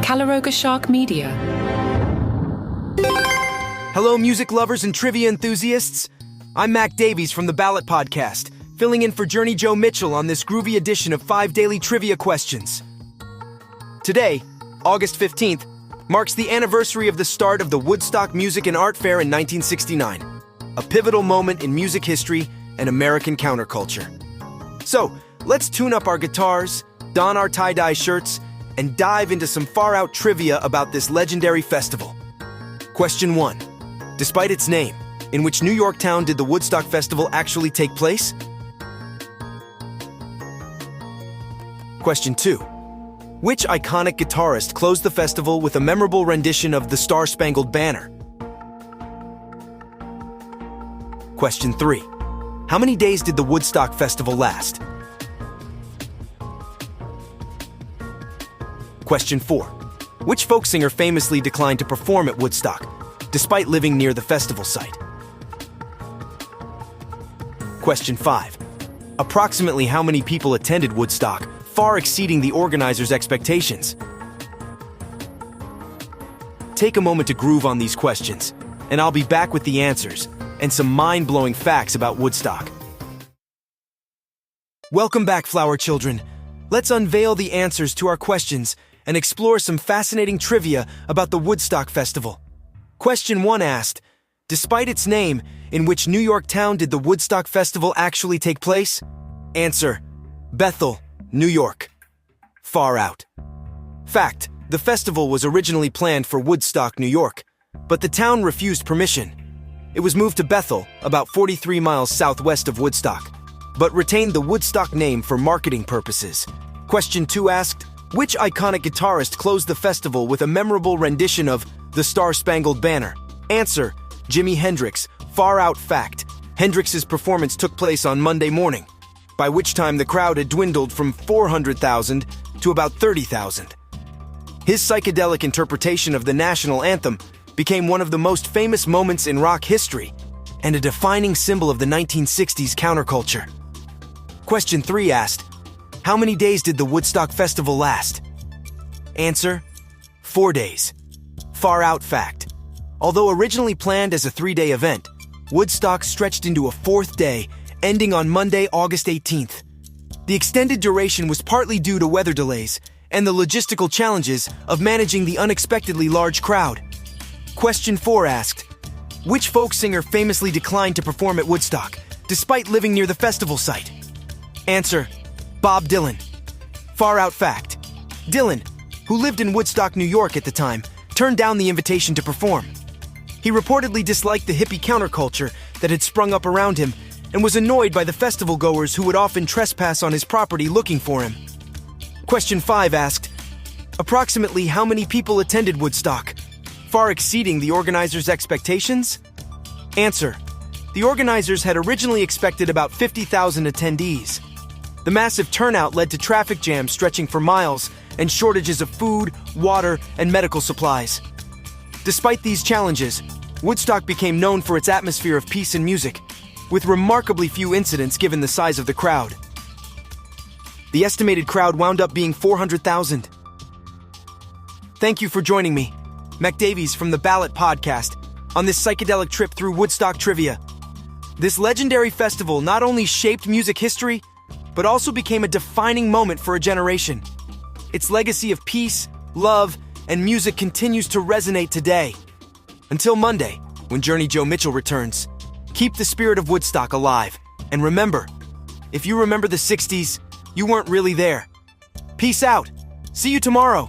Calaroga Shark Media. Hello, music lovers and trivia enthusiasts. I'm Mac Davies from the Ballot Podcast, filling in for Journey Joe Mitchell on this groovy edition of 5 daily trivia questions. Today, August 15th, marks the anniversary of the start of the Woodstock Music and Art Fair in 1969, a pivotal moment in music history and American counterculture. So, let's tune up our guitars, don our tie-dye shirts, and dive into some far-out trivia about this legendary festival. Question 1. Despite its name, in which New York town did the Woodstock Festival actually take place? Question 2. Which iconic guitarist closed the festival with a memorable rendition of the Star-Spangled Banner? Question 3. How many days did the Woodstock Festival last? Question 4. Which folk singer famously declined to perform at Woodstock, despite living near the festival site? Question 5. Approximately how many people attended Woodstock, far exceeding the organizers' expectations? Take a moment to groove on these questions, and I'll be back with the answers and some mind-blowing facts about Woodstock. Welcome back, flower children. Let's unveil the answers to our questions and explore some fascinating trivia about the Woodstock Festival. Question 1 asked, despite its name, in which New York town did the Woodstock Festival actually take place? Answer, Bethel, New York. Far out. Fact, the festival was originally planned for Woodstock, New York, but the town refused permission. It was moved to Bethel, about 43 miles southwest of Woodstock, but retained the Woodstock name for marketing purposes. Question 2 asked, which iconic guitarist closed the festival with a memorable rendition of the Star-Spangled Banner? Answer, Jimi Hendrix. Far out fact, Hendrix's performance took place on Monday morning, by which time the crowd had dwindled from 400,000 to about 30,000. His psychedelic interpretation of the national anthem became one of the most famous moments in rock history and a defining symbol of the 1960s counterculture. Question 3 asked, how many days did the Woodstock Festival last? Answer, 4 days. Far out fact. Although originally planned as a 3-day event, Woodstock stretched into a 4th day, ending on Monday, August 18th. The extended duration was partly due to weather delays and the logistical challenges of managing the unexpectedly large crowd. Question 4 asked, which folk singer famously declined to perform at Woodstock, despite living near the festival site? Answer, Bob Dylan. Far out fact. Dylan, who lived in Woodstock, New York at the time, turned down the invitation to perform. He reportedly disliked the hippie counterculture that had sprung up around him and was annoyed by the festival goers who would often trespass on his property looking for him. Question 5 asked, approximately how many people attended Woodstock, far exceeding the organizers' expectations? Answer, the organizers had originally expected about 50,000 attendees. The massive turnout led to traffic jams stretching for miles and shortages of food, water, and medical supplies. Despite these challenges, Woodstock became known for its atmosphere of peace and music, with remarkably few incidents given the size of the crowd. The estimated crowd wound up being 400,000. Thank you for joining me, Mac Davies from the Ballot Podcast, on this psychedelic trip through Woodstock trivia. This legendary festival not only shaped music history, but also became a defining moment for a generation. Its legacy of peace, love, and music continues to resonate today. Until Monday, when Journey Joe Mitchell returns, keep the spirit of Woodstock alive. And remember, if you remember the 60s, you weren't really there. Peace out. See you tomorrow.